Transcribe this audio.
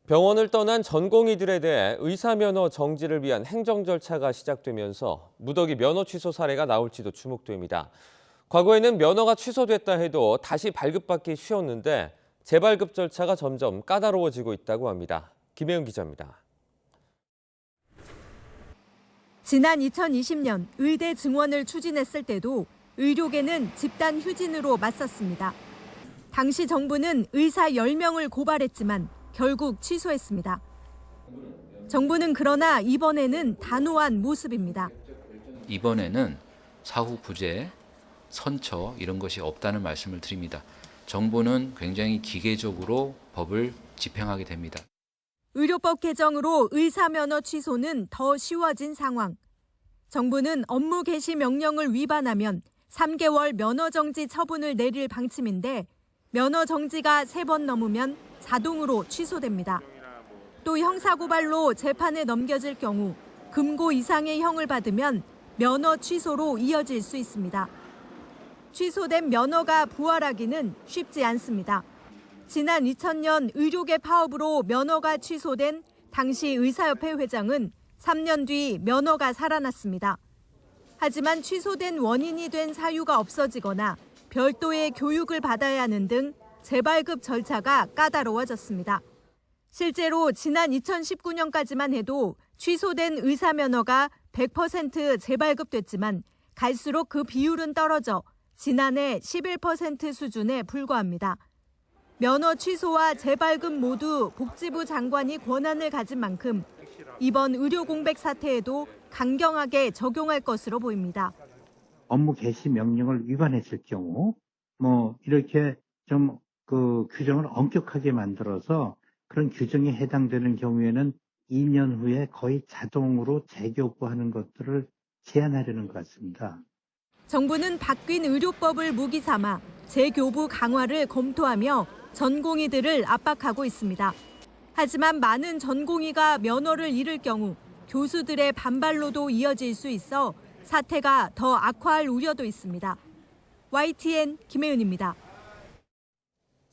병원을 떠난 전공의들에 대해 의사면허 정지를 위한 행정 절차가 시작되면서 무더기 면허 취소 사례가 나올지도 주목됩니다. 과거에는 면허가 취소됐다 해도 다시 발급받기 쉬웠는데 재발급 절차가 점점 까다로워지고 있다고 합니다. 김혜은 기자입니다. 지난 2020년 의대 증원을 추진했을 때도 의료계는 집단 휴진으로 맞섰습니다. 당시 정부는 의사 10명을 고발했지만 결국 취소했습니다. 정부는 그러나 이번에는 단호한 모습입니다. 이번에는 사후 부재, 선처 이런 것이 없다는 말씀을 드립니다. 정부는 굉장히 기계적으로 법을 집행하게 됩니다. 의료법 개정으로 의사면허 취소는 더 쉬워진 상황. 정부는 업무 개시 명령을 위반하면 3개월 면허 정지 처분을 내릴 방침인데 면허 정지가 3번 넘으면 자동으로 취소됩니다. 또 형사고발로 재판에 넘겨질 경우 금고 이상의 형을 받으면 면허 취소로 이어질 수 있습니다. 취소된 면허가 부활하기는 쉽지 않습니다. 지난 2000년 의료계 파업으로 면허가 취소된 당시 의사협회 회장은 3년 뒤 면허가 살아났습니다. 하지만 취소된 원인이 된 사유가 없어지거나 별도의 교육을 받아야 하는 등 재발급 절차가 까다로워졌습니다. 실제로 지난 2019년까지만 해도 취소된 의사면허가 100% 재발급됐지만 갈수록 그 비율은 떨어져 지난해 11% 수준에 불과합니다. 면허 취소와 재발급 모두 복지부 장관이 권한을 가진 만큼 이번 의료 공백 사태에도 강경하게 적용할 것으로 보입니다. 업무 개시 명령을 위반했을 경우 이렇게 좀 규정을 엄격하게 만들어서 그런 규정에 해당되는 경우에는 2년 후에 거의 자동으로 재교부하는 것들을 제한하려는 것 같습니다. 정부는 바뀐 의료법을 무기 삼아 재교부 강화를 검토하며 전공의들을 압박하고 있습니다. 하지만 많은 전공의가 면허를 잃을 경우 교수들의 반발로도 이어질 수 있어 사태가 더 악화할 우려도 있습니다. YTN 김혜은입니다.